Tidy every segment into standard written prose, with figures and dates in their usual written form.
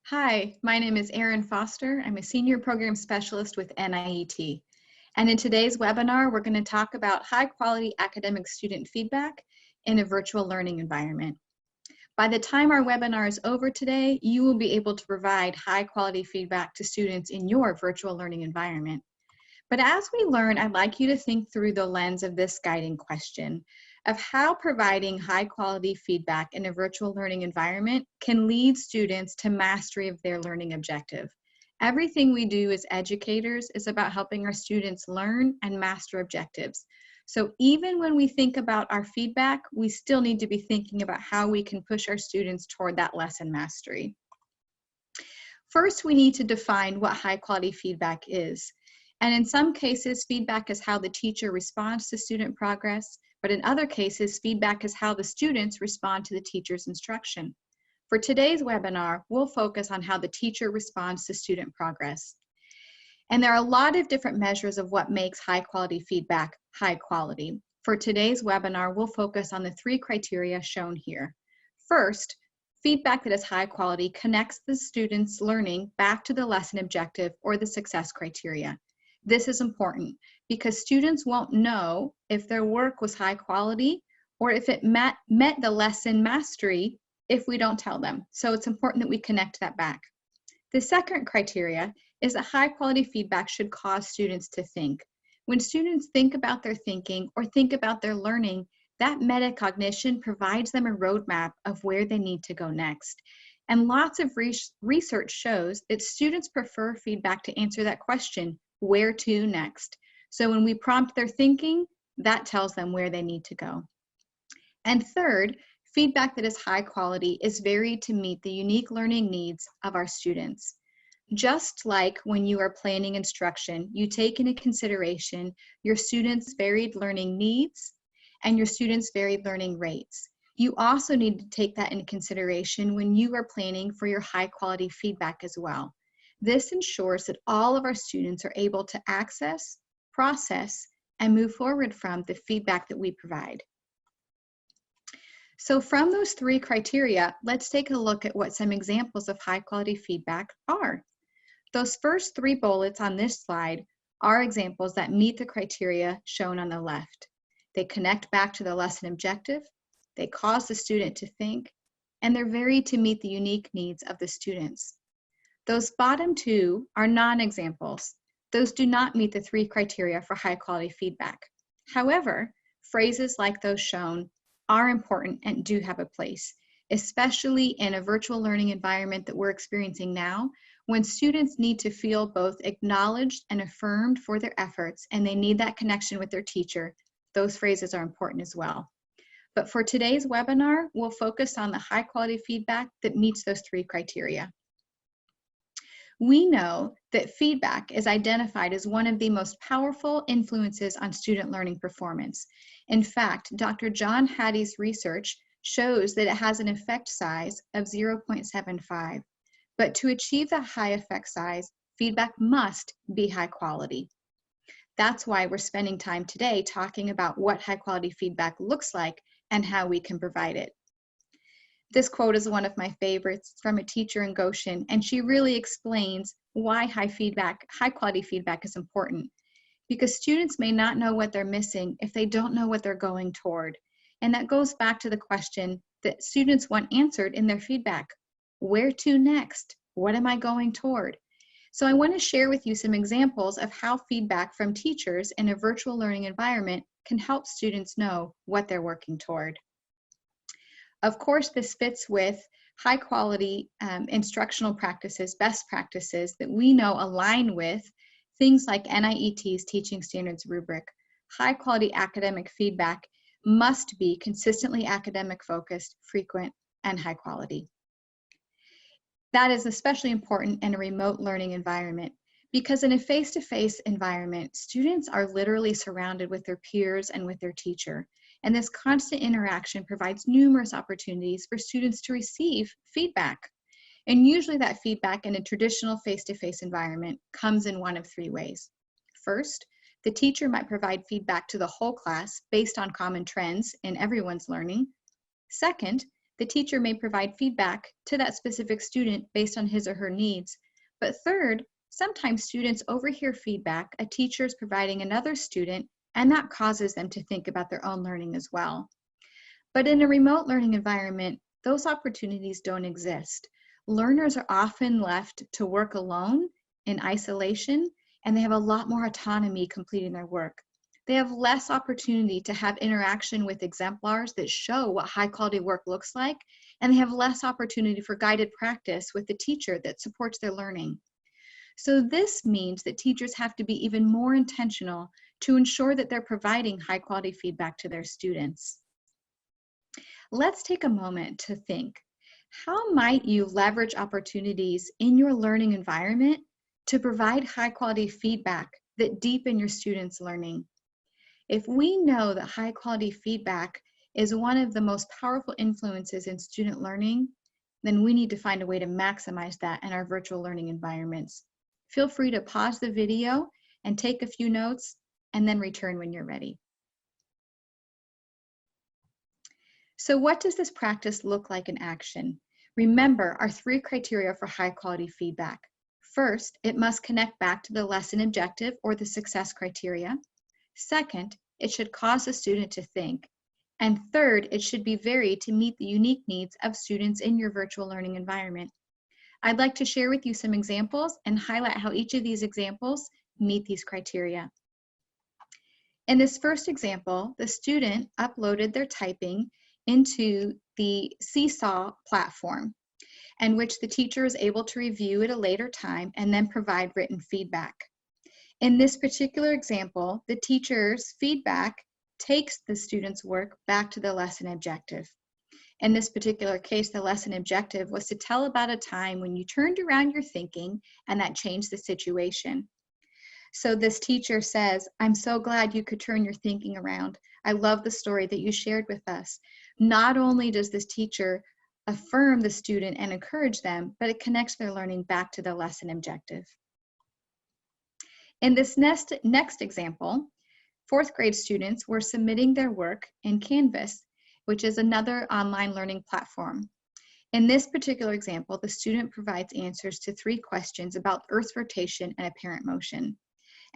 Hi, my name is Erin Foster. I'm a Senior Program Specialist with NIET. And in today's webinar, we're going to talk about high-quality academic student feedback in a virtual learning environment. By the time our webinar is over today, you will be able to provide high-quality feedback to students in your virtual learning environment. But as we learn, I'd like you to think through the lens of this guiding question of how providing high-quality feedback in a virtual learning environment can lead students to mastery of their learning objective. Everything we do as educators is about helping our students learn and master objectives. So even when we think about our feedback, we still need to be thinking about how we can push our students toward that lesson mastery. First, we need to define what high-quality feedback is. And in some cases, feedback is how the teacher responds to student progress, but in other cases, feedback is how the students respond to the teacher's instruction. For today's webinar, we'll focus on how the teacher responds to student progress. And there are a lot of different measures of what makes high-quality feedback high quality. For today's webinar, we'll focus on the 3 criteria shown here. First, feedback that is high quality connects the student's learning back to the lesson objective or the success criteria. This is important because students won't know if their work was high quality or if it met the lesson mastery if we don't tell them. So it's important that we connect that back. The second criteria is that high quality feedback should cause students to think. When students think about their thinking or think about their learning, that metacognition provides them a roadmap of where they need to go next. And lots of research shows that students prefer feedback to answer that question, where to next? So when we prompt their thinking, that tells them where they need to go. And third, feedback that is high quality is varied to meet the unique learning needs of our students. Just like when you are planning instruction, you take into consideration your students' varied learning needs and your students' varied learning rates. You also need to take that into consideration when you are planning for your high quality feedback as well. This ensures that all of our students are able to access, process, and move forward from the feedback that we provide. So from those 3 criteria, let's take a look at what some examples of high quality feedback are. Those first 3 bullets on this slide are examples that meet the criteria shown on the left. They connect back to the lesson objective, they cause the student to think, and they're varied to meet the unique needs of the students. Those bottom 2 are non-examples. Those do not meet the 3 criteria for high quality feedback. However, phrases like those shown are important and do have a place, especially in a virtual learning environment that we're experiencing now, when students need to feel both acknowledged and affirmed for their efforts, and they need that connection with their teacher. Those phrases are important as well. But for today's webinar, we'll focus on the high quality feedback that meets those 3 criteria. We know that feedback is identified as one of the most powerful influences on student learning performance. In fact, Dr. John Hattie's research shows that it has an effect size of 0.75. But to achieve that high effect size, feedback must be high quality. That's why we're spending time today talking about what high quality feedback looks like and how we can provide it. This quote is one of my favorites from a teacher in Goshen, and she really explains why high quality feedback is important. Because students may not know what they're missing if they don't know what they're going toward. And that goes back to the question that students want answered in their feedback. Where to next? What am I going toward? So I want to share with you some examples of how feedback from teachers in a virtual learning environment can help students know what they're working toward. Of course, this fits with high quality instructional practices, best practices that we know align with things like NIET's Teaching Standards Rubric. High quality academic feedback must be consistently academic focused, frequent, and high quality. That is especially important in a remote learning environment because in a face-to-face environment, students are literally surrounded with their peers and with their teacher. And this constant interaction provides numerous opportunities for students to receive feedback. And usually that feedback in a traditional face-to-face environment comes in one of 3 ways. First, the teacher might provide feedback to the whole class based on common trends in everyone's learning. Second, the teacher may provide feedback to that specific student based on his or her needs. But third, sometimes students overhear feedback a teacher is providing another student, and that causes them to think about their own learning as well. But in a remote learning environment, those opportunities don't exist. Learners are often left to work alone in isolation, and they have a lot more autonomy completing their work. They have less opportunity to have interaction with exemplars that show what high quality work looks like, and they have less opportunity for guided practice with the teacher that supports their learning. So this means that teachers have to be even more intentional to ensure that they're providing high quality feedback to their students. Let's take a moment to think, how might you leverage opportunities in your learning environment to provide high quality feedback that deepen your students' learning? If we know that high quality feedback is one of the most powerful influences in student learning, then we need to find a way to maximize that in our virtual learning environments. Feel free to pause the video and take a few notes, and then return when you're ready. So what does this practice look like in action? Remember our 3 criteria for high quality feedback. First, it must connect back to the lesson objective or the success criteria. Second, it should cause the student to think. And third, it should be varied to meet the unique needs of students in your virtual learning environment. I'd like to share with you some examples and highlight how each of these examples meet these criteria. In this first example, the student uploaded their typing into the Seesaw platform, in which the teacher is able to review at a later time and then provide written feedback. In this particular example, the teacher's feedback takes the student's work back to the lesson objective. In this particular case, the lesson objective was to tell about a time when you turned around your thinking and that changed the situation. So this teacher says, "I'm so glad you could turn your thinking around. I love the story that you shared with us." Not only does this teacher affirm the student and encourage them, but it connects their learning back to the lesson objective. In this next example, 4th grade students were submitting their work in Canvas, which is another online learning platform. In this particular example, the student provides answers to 3 questions about Earth's rotation and apparent motion.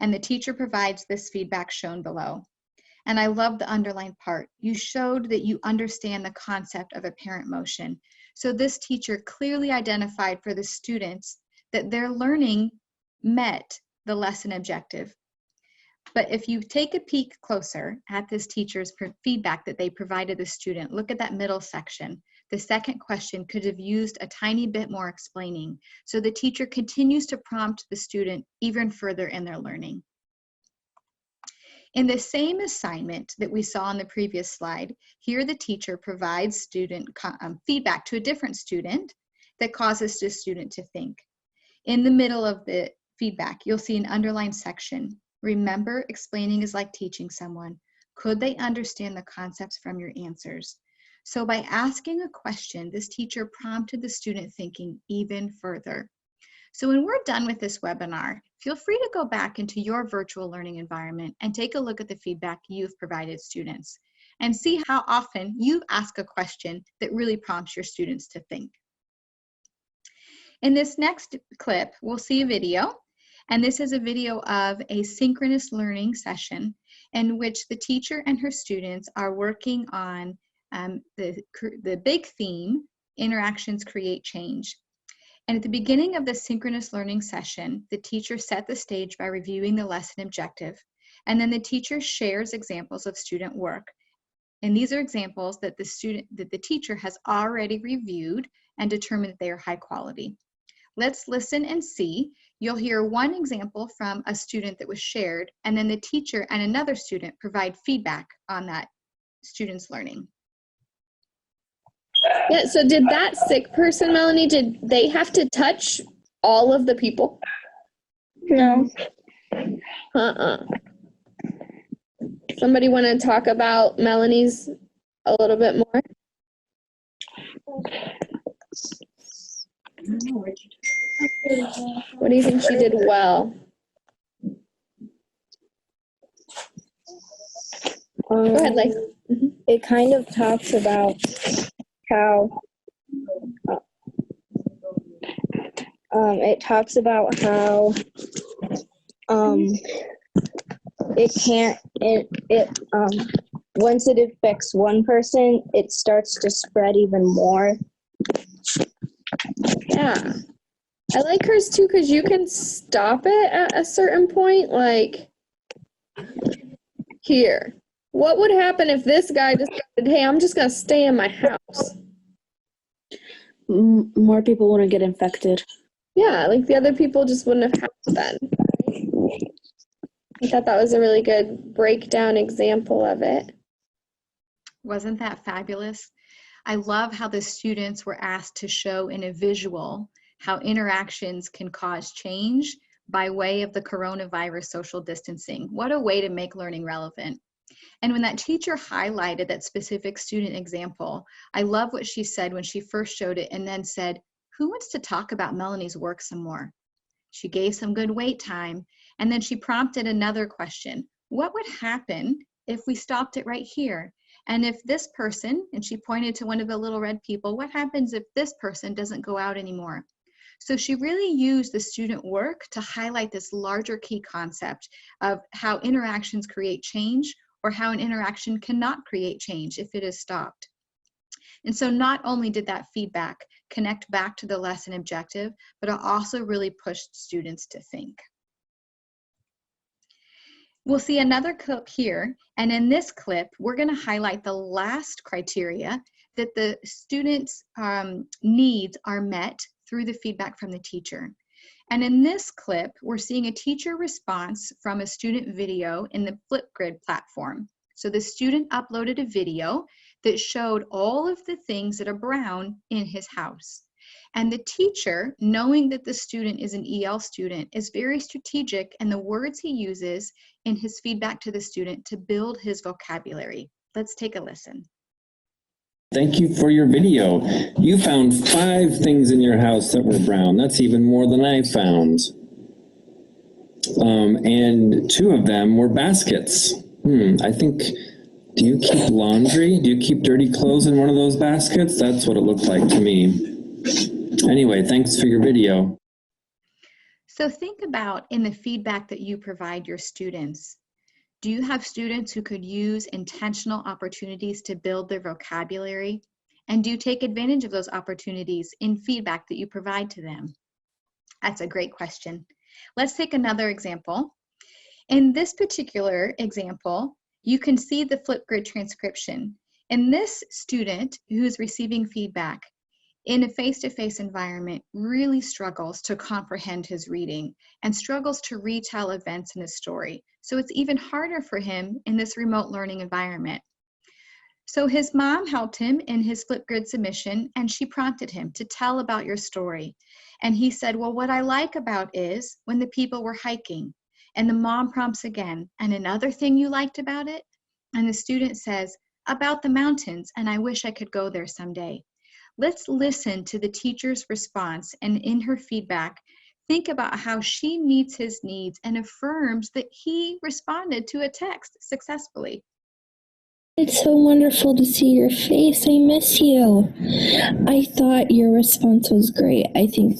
And the teacher provides this feedback shown below. And I love the underlined part. You showed that you understand the concept of apparent motion. So this teacher clearly identified for the students that their learning met the lesson objective. But if you take a peek closer at this teacher's feedback that they provided the student, look at that middle section. The second question could have used a tiny bit more explaining. So the teacher continues to prompt the student even further in their learning. In the same assignment that we saw on the previous slide, here the teacher provides student feedback to a different student that causes the student to think. In the middle of the feedback, you'll see an underlined section. Remember, explaining is like teaching someone. Could they understand the concepts from your answers? So by asking a question, this teacher prompted the student thinking even further. So when we're done with this webinar, feel free to go back into your virtual learning environment and take a look at the feedback you've provided students and see how often you ask a question that really prompts your students to think. In this next clip, we'll see a video, and this is a video of a synchronous learning session in which the teacher and her students are working on the big theme, interactions create change. And at the beginning of the synchronous learning session, the teacher set the stage by reviewing the lesson objective. And then the teacher shares examples of student work. And these are examples that the teacher has already reviewed and determined that they are high quality. Let's listen and see. You'll hear one example from a student that was shared, and then the teacher and another student provide feedback on that student's learning. Yeah, so did that sick person, Melanie, did they have to touch all of the people? No. Somebody want to talk about Melanie's a little bit more? What do you think she did well? Go ahead, Leigh. It kind of talks about how it talks about how once it affects one person, it starts to spread even more. Yeah. I like hers too because you can stop it at a certain point, like here. What would happen if this guy decided, hey, I'm just going to stay in my house? More people wouldn't get infected. Yeah, like the other people just wouldn't have happened then. I thought that was a really good breakdown example of it. Wasn't that fabulous? I love how the students were asked to show in a visual how interactions can cause change by way of the coronavirus social distancing. What a way to make learning relevant. And when that teacher highlighted that specific student example, I love what she said when she first showed it and then said, who wants to talk about Melanie's work some more? She gave some good wait time, and then she prompted another question. What would happen if we stopped it right here? And if this person, and she pointed to one of the little red people, what happens if this person doesn't go out anymore? So she really used the student work to highlight this larger key concept of how interactions create change or how an interaction cannot create change if it is stopped. And so not only did that feedback connect back to the lesson objective, but it also really pushed students to think. We'll see another clip here, and in this clip, we're going to highlight the last criteria that the students' needs are met through the feedback from the teacher. And in this clip, we're seeing a teacher response from a student video in the Flipgrid platform. So the student uploaded a video that showed all of the things that are brown in his house. And the teacher, knowing that the student is an EL student, is very strategic in the words he uses in his feedback to the student to build his vocabulary. Let's take a listen. Thank you for your video. You found 5 things in your house that were brown. That's even more than I found. And 2 of them were baskets. I think, do you keep laundry? Do you keep dirty clothes in one of those baskets? That's what it looked like to me. Anyway, thanks for your video. So think about in the feedback that you provide your students. Do you have students who could use intentional opportunities to build their vocabulary? And do you take advantage of those opportunities in feedback that you provide to them? That's a great question. Let's take another example. In this particular example, you can see the Flipgrid transcription. And this student who's receiving feedback in a face-to-face environment really struggles to comprehend his reading and struggles to retell events in his story. So it's even harder for him in this remote learning environment. So his mom helped him in his Flipgrid submission, and she prompted him to tell about your story. And he said, well, what I like about is when the people were hiking. And the mom prompts again, and another thing you liked about it? And the student says, about the mountains, and I wish I could go there someday. Let's listen to the teacher's response, and in her feedback, think about how she meets his needs and affirms that he responded to a text successfully. It's so wonderful to see your face. I miss you. I thought your response was great. I think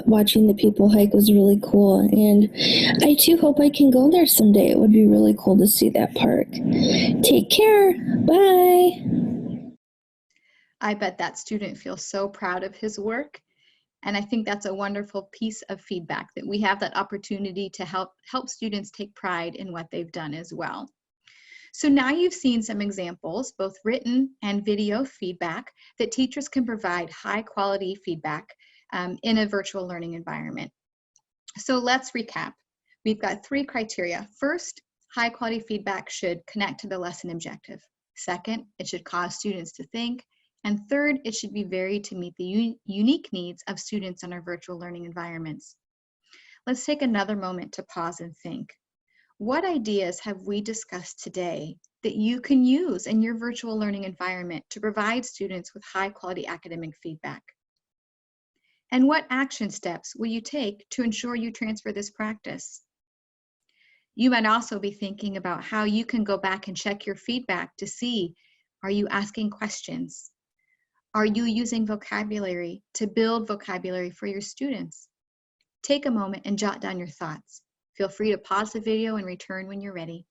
watching the people hike was really cool. And I too hope I can go there someday. It would be really cool to see that park. Take care. Bye. I bet that student feels so proud of his work. And I think that's a wonderful piece of feedback that we have that opportunity to help students take pride in what they've done as well. So now you've seen some examples, both written and video feedback, that teachers can provide high quality feedback in a virtual learning environment. So let's recap. We've got 3 criteria. First, high quality feedback should connect to the lesson objective. Second, it should cause students to think. And third, it should be varied to meet the unique needs of students in our virtual learning environments. Let's take another moment to pause and think. What ideas have we discussed today that you can use in your virtual learning environment to provide students with high quality academic feedback? And what action steps will you take to ensure you transfer this practice? You might also be thinking about how you can go back and check your feedback to see, are you asking questions? Are you using vocabulary to build vocabulary for your students? Take a moment and jot down your thoughts. Feel free to pause the video and return when you're ready.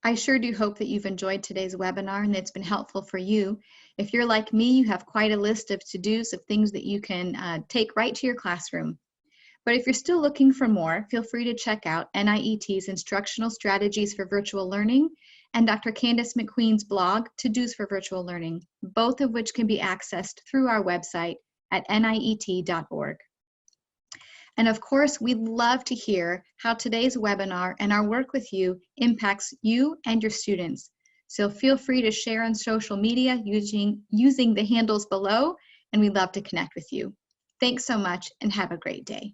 I sure do hope that you've enjoyed today's webinar and it's been helpful for you. If you're like me, you have quite a list of to-dos of things that you can take right to your classroom. But if you're still looking for more, feel free to check out NIET's Instructional Strategies for Virtual Learning and Dr. Candace McQueen's blog, To-Dos for Virtual Learning, both of which can be accessed through our website at niet.org. And of course, we'd love to hear how today's webinar and our work with you impacts you and your students. So feel free to share on social media using the handles below, and we'd love to connect with you. Thanks so much and have a great day.